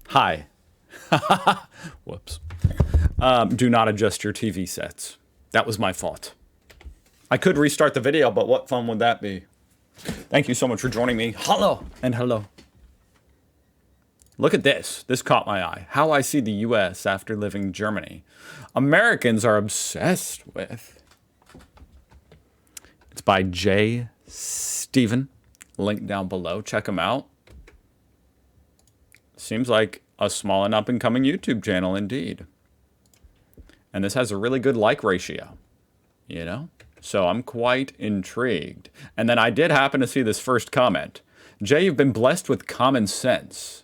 Hi. Whoops. Do not adjust your TV sets. That was my fault. I could restart the video, but what fun would that be? Thank you so much for joining me. Hello and hello. Look at this. This caught my eye. How I see the US after living Germany. Americans are obsessed with. It's by J. Stephen. Link down below. Check him out. Seems like a small and up and coming YouTube channel indeed. And this has a really good like ratio, you know? So I'm quite intrigued. And then I did happen to see this first comment. Jay, you've been blessed with common sense.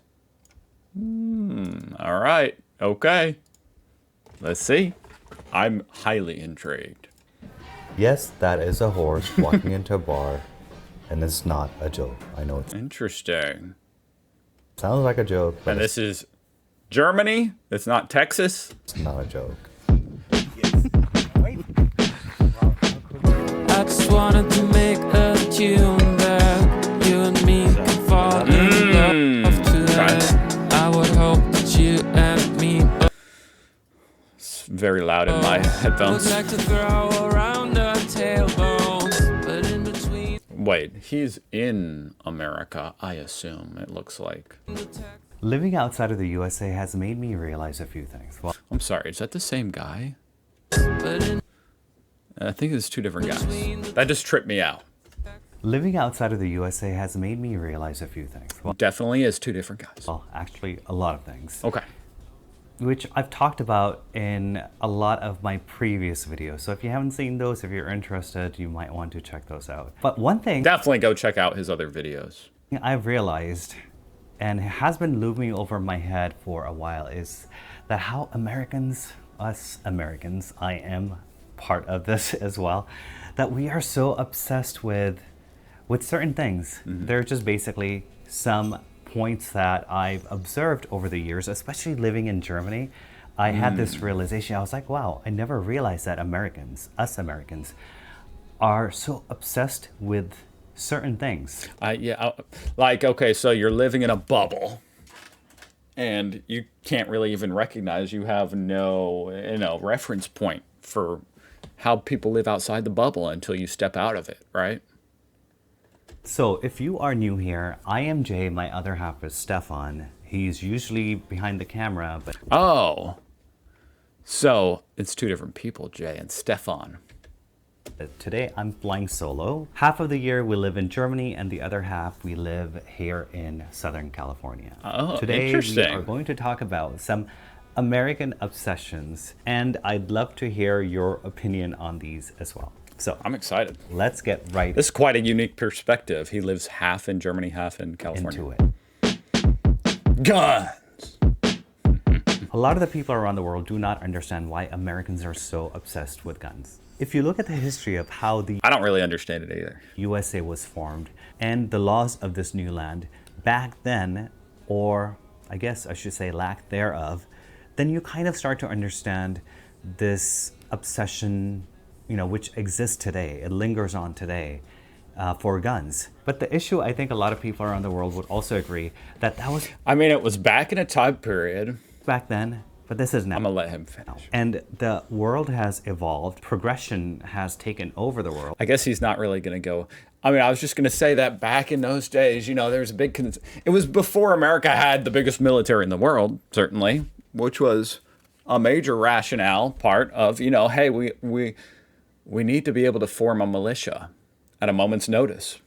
All right. Okay. Let's see. I'm highly intrigued. Yes, that is a horse walking into a bar, and it's not a joke. I know it Interesting. sounds like a joke, but And this is Germany. It's not Texas. it's not a joke. I just wanted to make a tune that you and me can fall in love tonight. I would hope that you and me It's very loud in my would headphones. like to throw around the tailbones, but in between Wait, he's in America, I assume, it looks like. the text. Living outside of the USA has made me realize a few things. Well, I'm sorry, is that the same guy? But in I think it's two different guys. That just tripped me out. living outside of the USA has made me realize a few things. Definitely is two different guys. Well, actually, a lot of things, Okay. which I've talked about in a lot of my previous videos. So if you haven't seen those, if you're interested, you might want to check those out. But one thing Definitely go check out his other videos. I've realized, and it has been looming over my head for a while, is that how us Americans, I am part of this as well, that we are so obsessed with certain things. They're just basically some points that I've observed over the years, especially living in Germany. I had this realization. I was like, wow, I never realized that us Americans, are so obsessed with certain things. Like, okay, so you're living in a bubble and you can't really even recognize, you have no, reference point for how people live outside the bubble until you step out of it, right? So if you are new here, I am Jay, my other half is Stefan. He's usually behind the camera, but Oh, so it's two different people, Jay and Stefan. today I'm flying solo. Half of the year we live in Germany and the other half we live here in Southern California. Oh, today interesting. we are going to talk about some American obsessions, and I'd love to hear your opinion on these as well. So I'm excited. let's get right This is quite a unique perspective. He lives half in Germany, half in California. into it. Guns. A lot of the people around the world do not understand why Americans are so obsessed with guns. If you look at the history of how the I don't really understand it either. USA was formed and the laws of this new land back then, or I guess I should say lack thereof, then you kind of start to understand this obsession, which exists today. It lingers on today for guns. But the issue, I think a lot of people around the world would also agree that was I mean, it was back in a time period. back then, but this is now. I'm gonna let him finish. And the world has evolved. Progression has taken over the world. I guess he's not really gonna go. I mean, I was just gonna say that back in those days, there was a big. It was before America had the biggest military in the world, certainly, which was a major rationale part of, hey, we need to be able to form a militia at a moment's notice.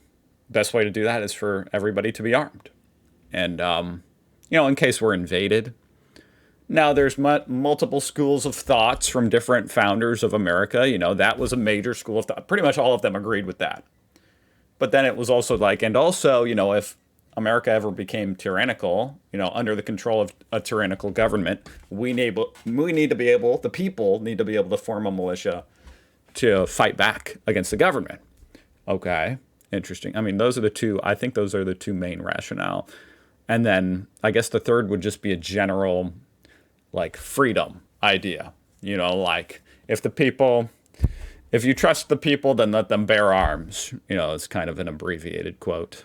Best way to do that is for everybody to be armed, and in case we're invaded. Now, there's multiple schools of thoughts from different founders of America. That was a major school of thought. Pretty much all of them agreed with that. But then it was also like, and also, if America ever became tyrannical, under the control of a tyrannical government, the people need to be able to form a militia to fight back against the government. Okay, interesting. I mean, I think those are the two main rationale. And then I guess the third would just be a general, like, freedom idea. Like, if you trust the people, then let them bear arms. It's kind of an abbreviated quote.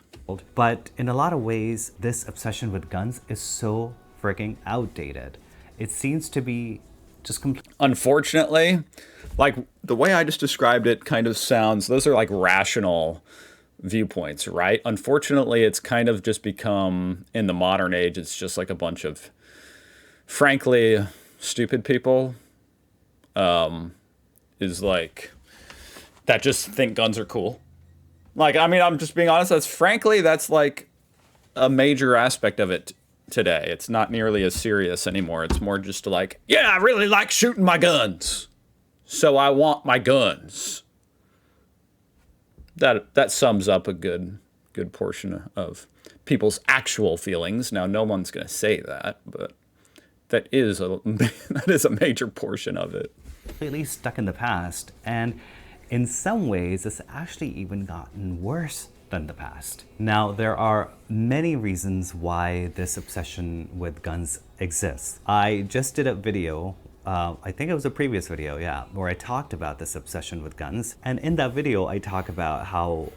But in a lot of ways, this obsession with guns is so freaking outdated. It seems to be just completely. Unfortunately, like the way I just described it kind of sounds, those are like rational viewpoints, right? Unfortunately, it's kind of just become, in the modern age, it's just like a bunch of, frankly, stupid people, is like, that just think guns are cool. Like, I mean, I'm just being honest, that's like a major aspect of it today. It's not nearly as serious anymore. It's more just like, yeah, I really like shooting my guns, so I want my guns. That sums up a good portion of people's actual feelings. Now, no one's going to say that, but that is a major portion of it. Completely stuck in the past, and in some ways it's actually even gotten worse than the past. Now, there are many reasons why this obsession with guns exists. I just did a video, I think it was a previous video, yeah, where I talked about this obsession with guns. And in that video, I talk about how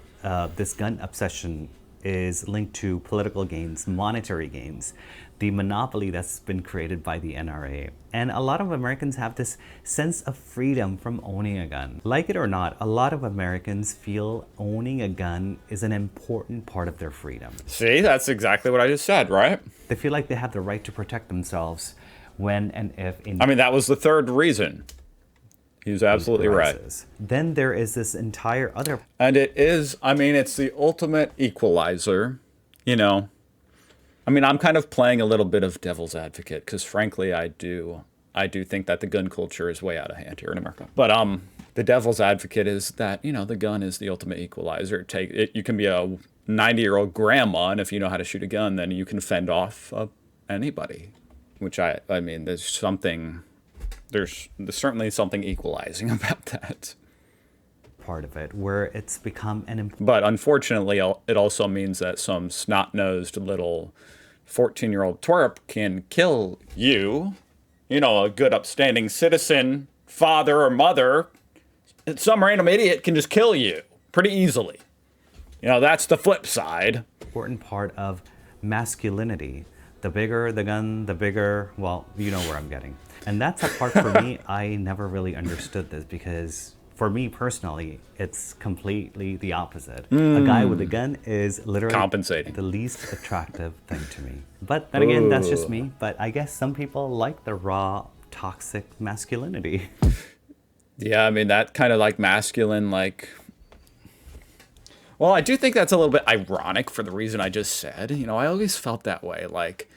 this gun obsession is linked to political gains, monetary gains, the monopoly that's been created by the NRA. And a lot of Americans have this sense of freedom from owning a gun. Like it or not, a lot of Americans feel owning a gun is an important part of their freedom. See, that's exactly what I just said, right? They feel like they have the right to protect themselves when and if I mean, that was the third reason. He was absolutely right. Then there is this entire other. And it is, I mean, it's the ultimate equalizer, you know. I mean, I'm kind of playing a little bit of devil's advocate because, frankly, I do think that the gun culture is way out of hand here in America. But the devil's advocate is that, you know, the gun is the ultimate equalizer. You can be a 90-year-old grandma, and if you know how to shoot a gun, then you can fend off anybody. Which I mean, there's certainly something equalizing about that. Part of it where it's become but unfortunately it also means that some snot-nosed little 14-year-old twerp can kill you, you know, a good upstanding citizen, father or mother. Some random idiot can just kill you pretty easily. You know, that's the flip side. Important part of masculinity. The bigger the gun, the bigger, well, you know where I'm getting. And that's a part for me, I never really understood this because for me personally, it's completely the opposite. A guy with a gun is literally compensating, the least attractive thing to me. But then again, that's just me. But I guess some people like the raw, toxic masculinity. Yeah, I mean, that kind of like masculine, like... Well, I do think that's a little bit ironic for the reason I just said. You know, I always felt that way. Like,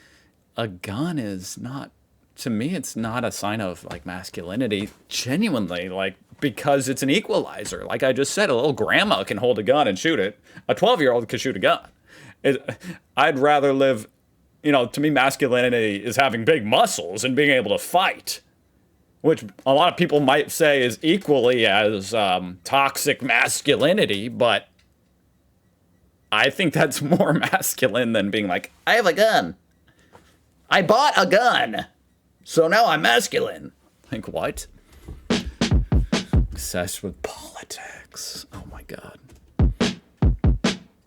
a gun is not... To me, it's not a sign of, like, masculinity. Genuinely, like, because it's an equalizer. Like I just said, a little grandma can hold a gun and shoot it. A 12-year-old can shoot a gun. I'd rather live... You know, to me, masculinity is having big muscles and being able to fight. Which a lot of people might say is equally as toxic masculinity, but I think that's more masculine than being like, I have a gun. I bought a gun. So now I'm masculine. Like, what? Obsessed with politics. Oh my God.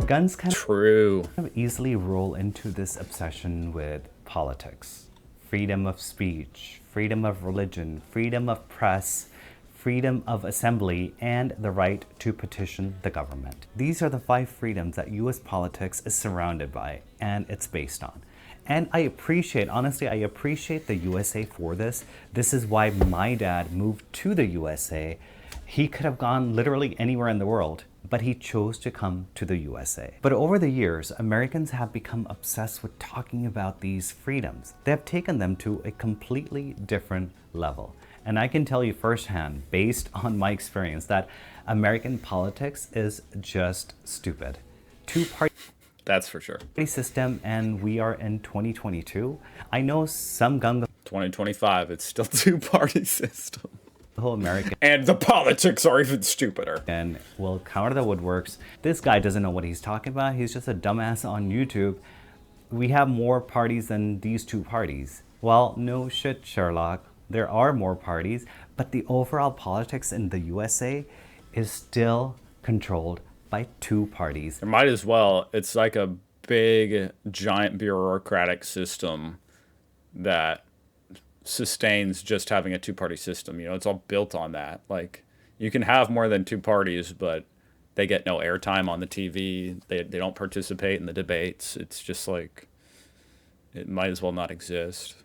Guns kind True. of easily roll into this obsession with politics. Freedom of speech, freedom of religion, freedom of press, freedom of assembly, and the right to petition the government. These are the 5 freedoms that US politics is surrounded by, and it's based on. And I appreciate, honestly, I appreciate the USA for this. This is why my dad moved to the USA. He could have gone literally anywhere in the world, but he chose to come to the USA. But over the years, Americans have become obsessed with talking about these freedoms. They have taken them to a completely different level. And I can tell you firsthand, based on my experience, that American politics is just stupid. Two-party That's for sure. system, and we are in 2022. I know some gun 2025, it's still 2-party system. the whole American And the politics are even stupider. and will counter the woodworks. This guy doesn't know what he's talking about. He's just a dumbass on YouTube. We have more parties than these 2 parties. Well, no shit, Sherlock. There are more parties, but the overall politics in the USA is still controlled by 2 parties. It might as well. It's like a big, giant bureaucratic system that sustains just having a two-party system. You know, it's all built on that. Like, you can have more than two parties, but they get no airtime on the TV. They don't participate in the debates. It's just like, it might as well not exist.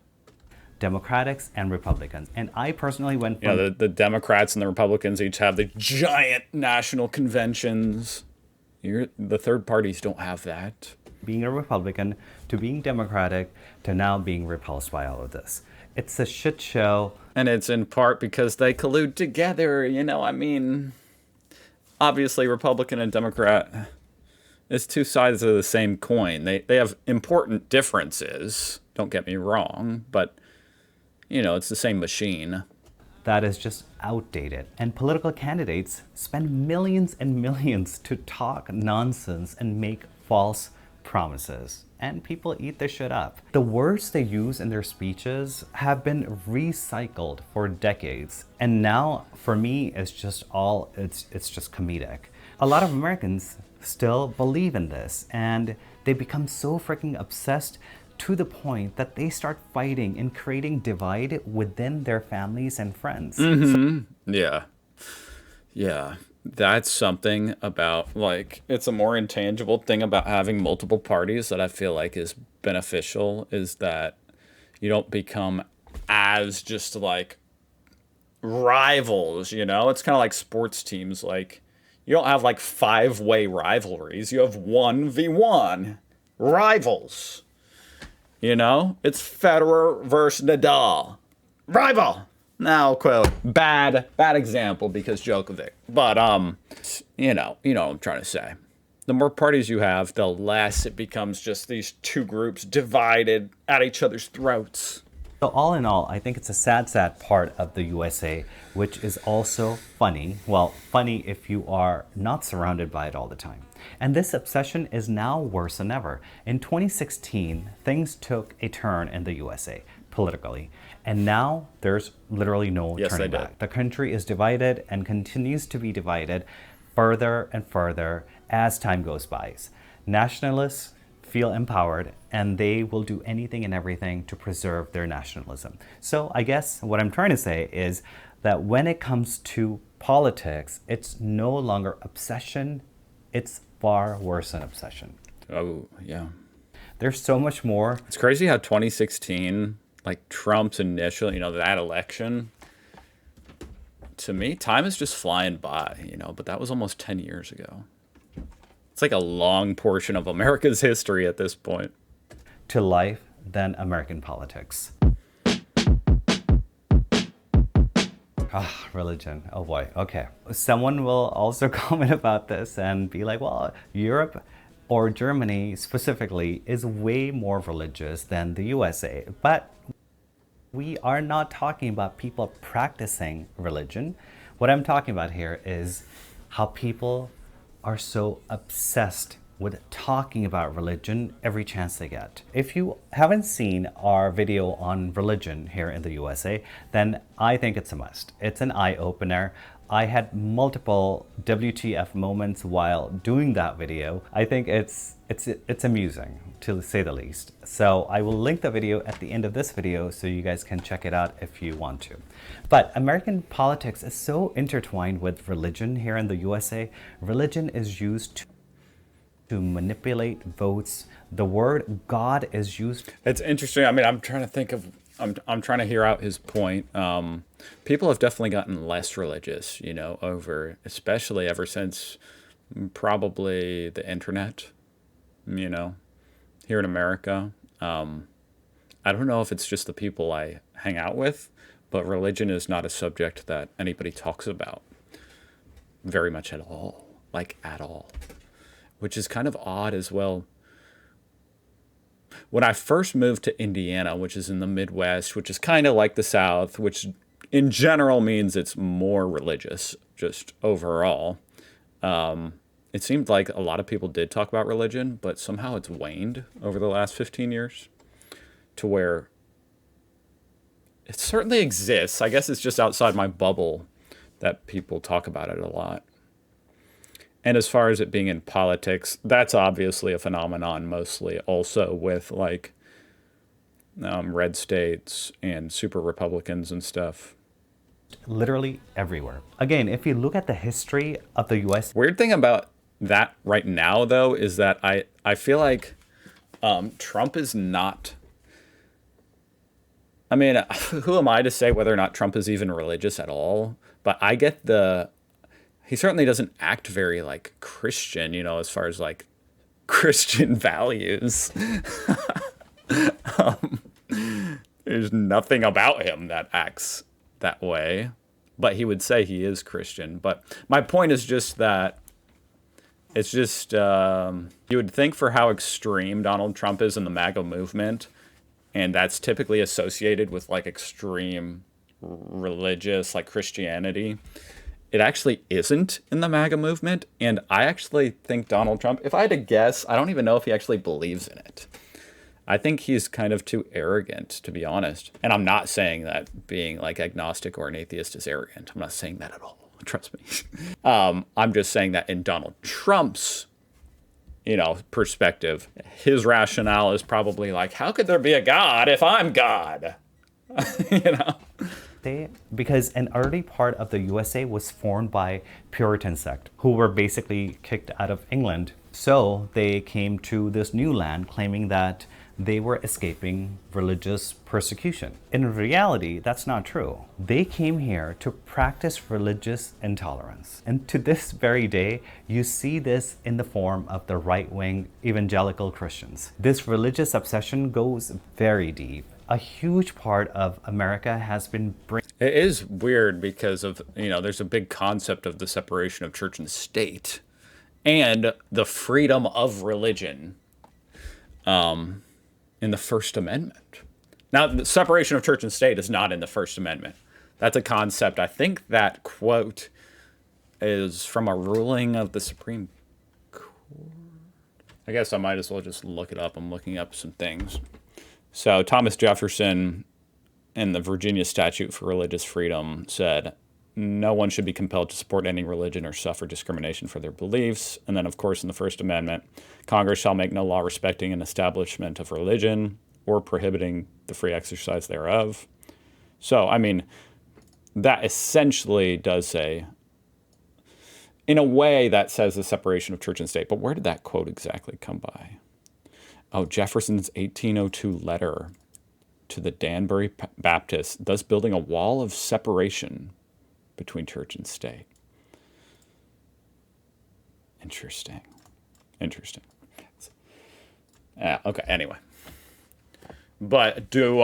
Democrats and Republicans. And I personally went You from know, the Democrats and the Republicans each have the giant national conventions. The third parties don't have that. being a Republican to being Democratic to now being repulsed by all of this. It's a shit show. And it's in part because they collude together, you know, I mean, obviously Republican and Democrat, it's two sides of the same coin. They have important differences, don't get me wrong, but, you know, it's the same machine. That is just outdated. And political candidates spend millions and millions to talk nonsense and make false promises. And people eat their shit up. The words they use in their speeches have been recycled for decades. And now, for me, it's just comedic. A lot of Americans still believe in this, and they become so freaking obsessed to the point that they start fighting and creating divide within their families and friends. Yeah. Yeah. That's something about, like, it's a more intangible thing about having multiple parties that I feel like is beneficial, is that you don't become as just like rivals, you know? It's kind of like sports teams. Like, you don't have like 5-way rivalries. You have 1v1 rivals. You know? It's Federer versus Nadal. Rival! Now, quote, bad example because Djokovic. But, you know what I'm trying to say. The more parties you have, the less it becomes just these two groups divided at each other's throats. So all in all, I think it's a sad part of the USA, which is also funny. Well, funny if you are not surrounded by it all the time. And this obsession is now worse than ever. In 2016, things took a turn in the USA politically. And now there's literally no turning back. The country is divided and continues to be divided further and further as time goes by. Nationalists feel empowered and they will do anything and everything to preserve their nationalism. So I guess what I'm trying to say is that when it comes to politics, it's no longer obsession, it's far worse than obsession. Oh, yeah. There's so much more. It's crazy how 2016, like Trump's initial, you know, that election, to me, time is just flying by, you know, but that was almost 10 years ago. It's like a long portion of America's history at this point. To life than American politics. Religion. Oh boy. Okay. Someone will also comment about this and be like, well, Europe or Germany specifically is way more religious than the USA. But we are not talking about people practicing religion. What I'm talking about here is how people are so obsessed with talking about religion every chance they get. If you haven't seen our video on religion here in the USA, then I think it's a must. It's an eye-opener. I had multiple WTF moments while doing that video. I think it's amusing, to say the least. So I will link the video at the end of this video so you guys can check it out if you want to. But American politics is so intertwined with religion here in the USA. Religion is used to manipulate votes. The word God is used. It's interesting. I mean, I'm trying to think of, I'm trying to hear out his point. People have definitely gotten less religious, you know, especially ever since probably the internet, you know, here in America. I don't know if it's just the people I hang out with, but religion is not a subject that anybody talks about very much at all, like at all, which is kind of odd as well. When I first moved to Indiana, which is in the Midwest, which is kind of like the South, which in general means it's more religious, just overall, it seemed like a lot of people did talk about religion, but somehow it's waned over the last 15 years to where it certainly exists. I guess it's just outside my bubble that people talk about it a lot. And as far as it being in politics, that's obviously a phenomenon mostly also with like red states and super Republicans and stuff. Literally everywhere. Again, if you look at the history of the US. Weird thing about that right now, though, is that I feel like Trump is not. I mean, who am I to say whether or not Trump is even religious at all? But I get he certainly doesn't act very like Christian, you know, as far as like Christian values. There's nothing about him that acts that way, but he would say he is Christian. But my point is just that it's just, you would think for how extreme Donald Trump is in the MAGA movement, and that's typically associated with like extreme religious, like Christianity. It actually isn't in the MAGA movement. And I actually think Donald Trump, if I had to guess, I don't even know if he actually believes in it. I think he's kind of too arrogant, to be honest. And I'm not saying that being like agnostic or an atheist is arrogant. I'm not saying that at all. Trust me. I'm just saying that in Donald Trump's, you know, perspective, his rationale is probably like, how could there be a God if I'm God? You know? Because an early part of the USA was formed by Puritan sect who were basically kicked out of England. So they came to this new land claiming that they were escaping religious persecution. In reality, that's not true. They came here to practice religious intolerance. And to this very day, you see this in the form of the right-wing evangelical Christians. This religious obsession goes very deep. A huge part of America has been It is weird because of, you know, there's a big concept of the separation of church and state and the freedom of religion in the First Amendment. Now, the separation of church and state is not in the First Amendment. That's a concept. I think that quote is from a ruling of the Supreme Court. I guess I might as well just look it up. I'm looking up some things. So Thomas Jefferson in the Virginia Statute for Religious Freedom said, no one should be compelled to support any religion or suffer discrimination for their beliefs. And then, of course, in the First Amendment, Congress shall make no law respecting an establishment of religion or prohibiting the free exercise thereof. So, I mean, that essentially does say, in a way, that says the separation of church and state. But where did that quote exactly come by? Oh, Jefferson's 1802 letter to the Danbury Baptists, thus building a wall of separation between church and state. Interesting. Okay, anyway. But do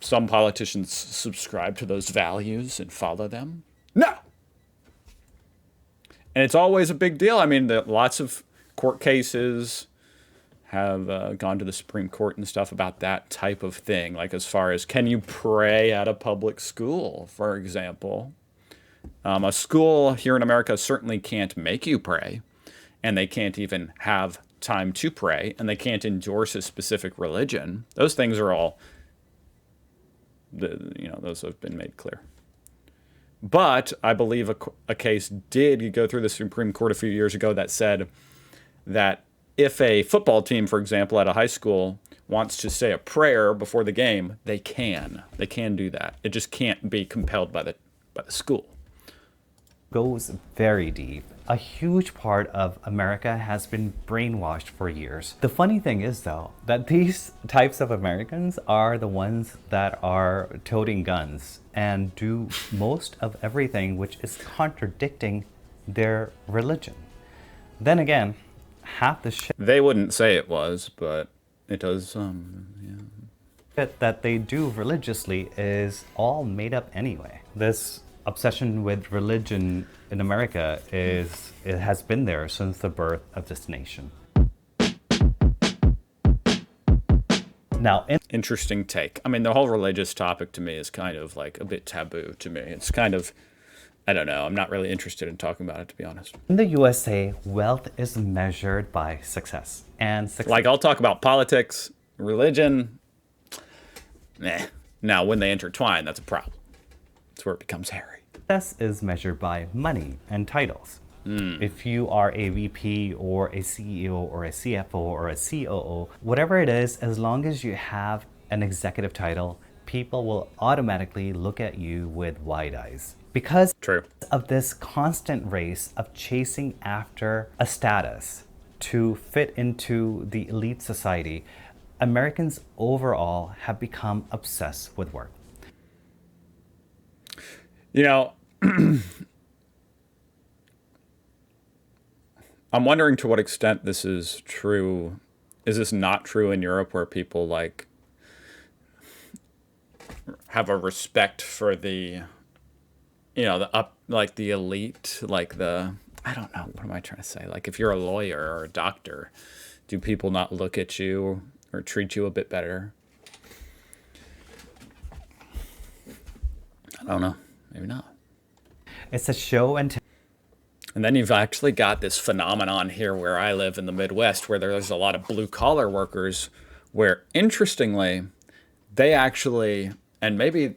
some politicians subscribe to those values and follow them? No! And it's always a big deal. I mean, lots of court cases have gone to the Supreme Court and stuff about that type of thing. Like as far as, can you pray at a public school, for example? A school here in America certainly can't make you pray, and they can't even have time to pray, and they can't endorse a specific religion. Those things are all, those have been made clear. But I believe a case did go through the Supreme Court a few years ago that said that if a football team, for example, at a high school wants to say a prayer before the game, they can. They can do that. It just can't be compelled by the school. Goes very deep. A huge part of America has been brainwashed for years. The funny thing is, though, that these types of Americans are the ones that are toting guns and do most of everything which is contradicting their religion. Then again, half the shit they wouldn't say it was, but it does. That they do religiously is all made up anyway. This obsession with religion in America it has been there since the birth of this nation. Now, interesting take. I mean, the whole religious topic to me is kind of like a bit taboo to me. It's kind of, I don't know. I'm not really interested in talking about it, to be honest. In the USA, wealth is measured by success. And like, I'll talk about politics, religion. Now, when they intertwine, that's a problem. That's where it becomes hairy. Success is measured by money and titles. If you are a VP or a CEO or a CFO or a COO, whatever it is, as long as you have an executive title, people will automatically look at you with wide eyes. Because True. of this constant race of chasing after a status to fit into the elite society, Americans overall have become obsessed with work. You know, I'm wondering to what extent this is true. Is this not true in Europe, where people like have a respect for the, the like the elite, like I don't know, what am I trying to say? Like if you're a lawyer or a doctor, do people not look at you or treat you a bit better? I don't know. Maybe not. It's a show and tell. And then you've actually got this phenomenon here where I live in the Midwest, where there's a lot of blue collar workers, where interestingly, they actually, and maybe,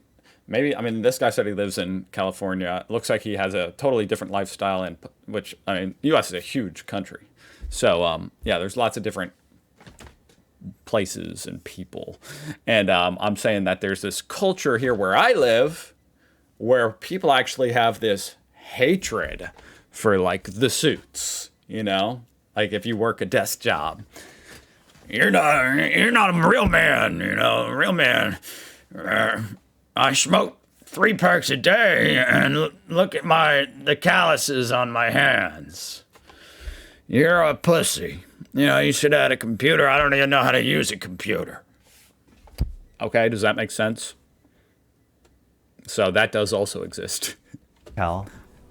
I mean, this guy said he lives in California. It looks like he has a totally different lifestyle, in which, I mean, U.S. is a huge country. So, yeah, there's lots of different places and people. And I'm saying that there's this culture here where I live where people actually have this hatred for like the suits, like if you work a desk job, you're not a real man, a real man. I smoke 3 packs a day and look at the calluses on my hands. You're a pussy. You should have had a computer. I don't even know how to use a computer. Okay, does that make sense? So that does also exist.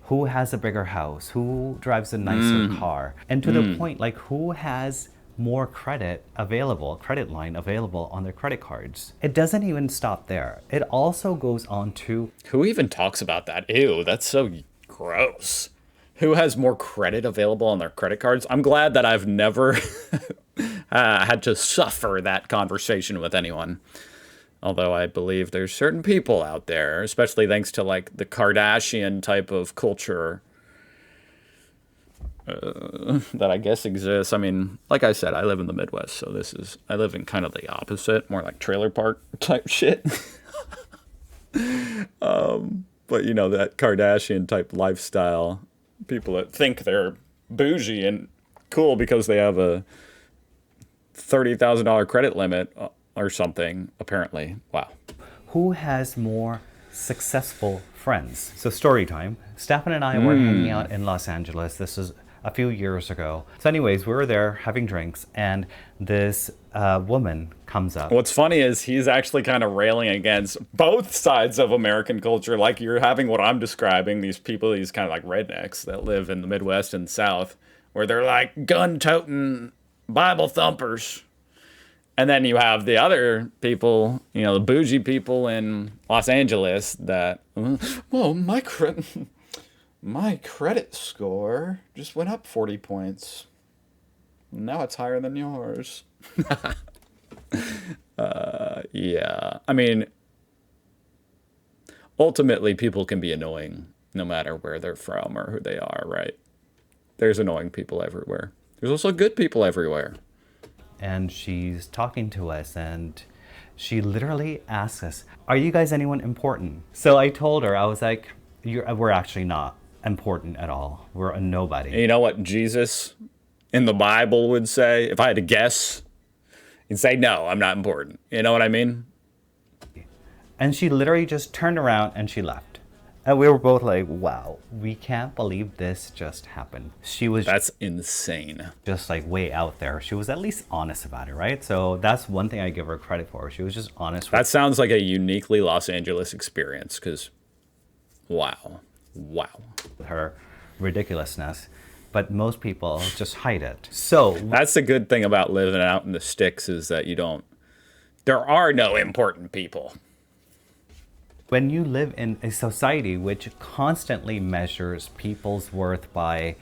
Who has a bigger house, who drives a nicer car, and to the point, like who has more credit line available on their credit cards. It doesn't even stop there. It also goes on to... Who even talks about that? Ew, that's so gross. Who has more credit available on their credit cards? I'm glad that I've never had to suffer that conversation with anyone. Although I believe there's certain people out there, especially thanks to like the Kardashian type of culture that I guess exists. I mean, like I said, I live in the Midwest, so I live in kind of the opposite, more like trailer park type shit. But that Kardashian type lifestyle, people that think they're bougie and cool because they have a $30,000 credit limit or something, apparently. Wow. Who has more successful friends? So story time. Stefan and I were hanging out in Los Angeles. This is a few years ago. So anyways, we were there having drinks, and this woman comes up. What's funny is he's actually kind of railing against both sides of American culture. Like you're having what I'm describing, these people, these kind of like rednecks that live in the Midwest and South, where they're like gun-toting Bible thumpers. And then you have the other people, the bougie people in Los Angeles that, well, my credit score just went up 40 points. Now it's higher than yours. Yeah. I mean, ultimately, people can be annoying no matter where they're from or who they are, right? There's annoying people everywhere. There's also good people everywhere. And she's talking to us, and she literally asks us, "Are you guys anyone important?" So I told her, I was like, we're actually not important at all. We're a nobody. And you know what Jesus in the Bible would say? If I had to guess, he'd say, no, I'm not important. You know what I mean? And she literally just turned around and she left. And we were both like, wow, we can't believe this just happened. That's insane. Just like way out there. She was at least honest about it, right? So that's one thing I give her credit for. She was just honest. That sounds like a uniquely Los Angeles experience, because wow. Her ridiculousness. But most people just hide it. So that's the good thing about living out in the sticks, is that there are no important people. When you live in a society which constantly measures people's worth by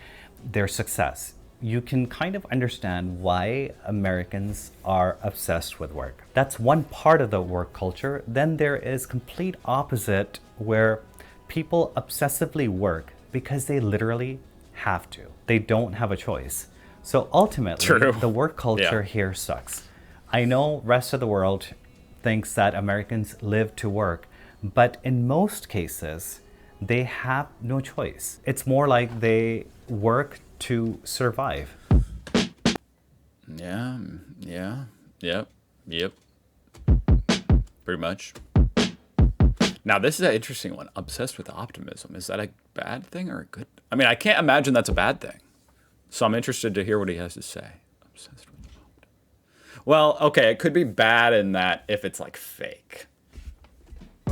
their success, you can kind of understand why Americans are obsessed with work. That's one part of the work culture. Then there is complete opposite, where people obsessively work because they literally have to. They don't have a choice. So ultimately, the work culture here sucks. I know rest of the world, thinks that Americans live to work, but in most cases, they have no choice. It's more like they work to survive. Yeah, yep. Pretty much. Now, this is an interesting one. Obsessed with optimism. Is that a bad thing or a good? I mean, I can't imagine that's a bad thing. So I'm interested to hear what he has to say. Obsessed with optimism. Well, okay, it could be bad in that if it's like fake.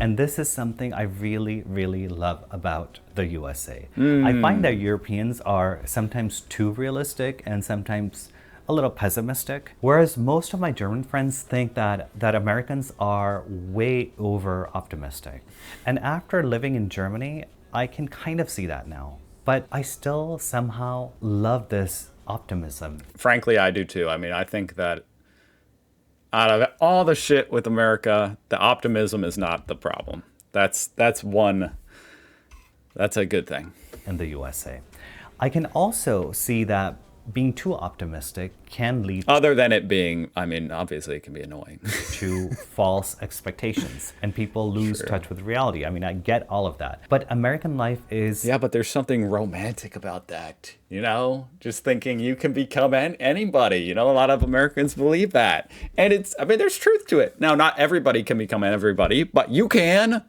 And this is something I really, really love about the USA. I find that Europeans are sometimes too realistic and sometimes a little pessimistic, whereas most of my German friends think that Americans are way over optimistic. And after living in Germany, I can kind of see that now. But I still somehow love this optimism. Frankly, I do too. I mean, I think that out of all the shit with America, the optimism is not the problem. That's a good thing. In the USA. I can also see that being too optimistic can lead Other than it being, I mean, obviously it can be annoying. to false expectations and people lose touch with reality. I mean, I get all of that. But American life is... Yeah, but there's something romantic about that, you know? Just thinking you can become anybody, you know? A lot of Americans believe that. And it's, I mean, there's truth to it. Now, not everybody can become everybody, but you can.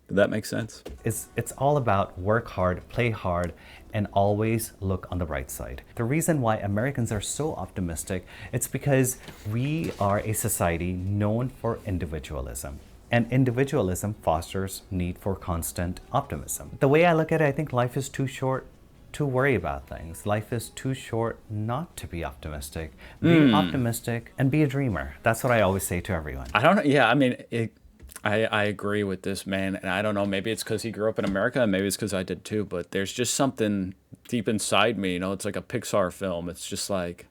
Did that make sense? It's all about work hard, play hard, and always look on the bright side. The reason why Americans are so optimistic, it's because we are a society known for individualism. And individualism fosters need for constant optimism. The way I look at it, I think life is too short to worry about things. Life is too short not to be optimistic. Be optimistic and be a dreamer. That's what I always say to everyone. I don't know. Yeah, I mean, I agree with this man, and I don't know, maybe it's because he grew up in America, and maybe it's because I did too, but there's just something deep inside me, you know, it's like a Pixar film. It's just like,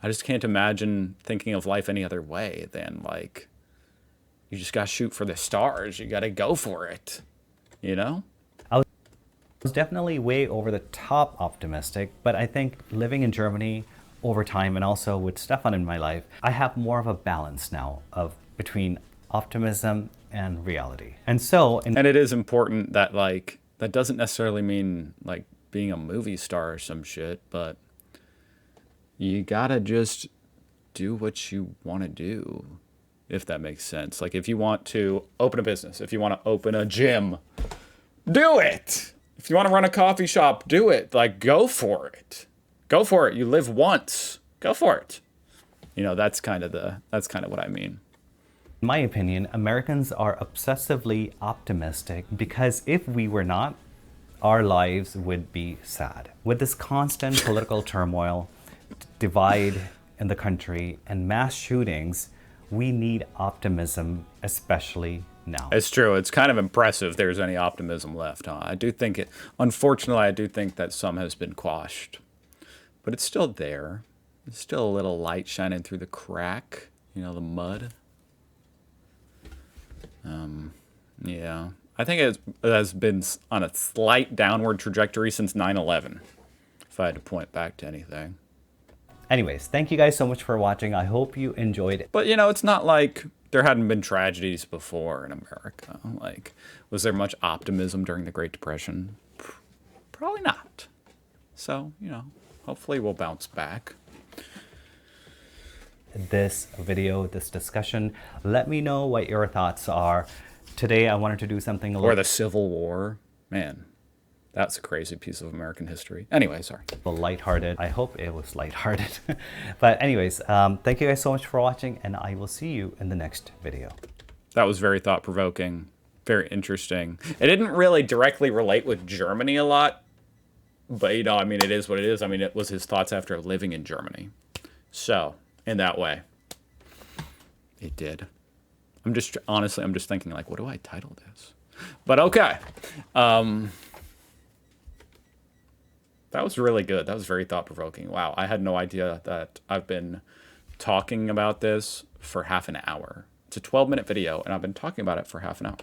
I just can't imagine thinking of life any other way than like, you just gotta shoot for the stars, you gotta go for it, you know? I was definitely way over the top optimistic, but I think living in Germany over time, and also with Stefan in my life, I have more of a balance now between optimism and reality. And so... And it is important that, like, that doesn't necessarily mean, like, being a movie star or some shit, but you gotta just do what you want to do, if that makes sense. Like, if you want to open a business, if you want to open a gym, do it! If you want to run a coffee shop, do it. Like, go for it. Go for it. You live once. Go for it. You know, that's kind of what I mean. In my opinion, Americans are obsessively optimistic because if we were not, our lives would be sad. With this constant political turmoil, divide in the country, and mass shootings, we need optimism, especially now. It's true. It's kind of impressive there's any optimism left, huh? I do think it, unfortunately, I do think that some has been quashed. But it's still there. There's still a little light shining through the crack, you know, the mud. Yeah, I think it has been on a slight downward trajectory since 9/11, if I had to point back to anything. Anyways, thank you guys so much for watching. I hope you enjoyed it. But, you know, it's not like there hadn't been tragedies before in America. Like, was there much optimism during the Great Depression? Probably not. So, you know, hopefully we'll bounce back. This video, this discussion, let me know what your thoughts are. Today I wanted to do something a little... Or the Civil War. Man, that's a crazy piece of American history. Anyway, sorry. Lighthearted. I hope it was lighthearted. But anyways, thank you guys so much for watching, and I will see you in the next video. That was very thought-provoking, very interesting. It didn't really directly relate with Germany a lot, but, you know, I mean, it is what it is. I mean, it was his thoughts after living in Germany. So, in that way, it did. Honestly, I'm just thinking, like, what do I title this? But okay. That was really good. That was very thought-provoking. Wow, I had no idea that I've been talking about this for half an hour. It's a 12-minute video, and I've been talking about it for half an hour.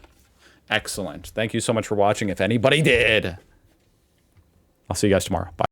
Excellent. Thank you so much for watching, if anybody did. I'll see you guys tomorrow. Bye.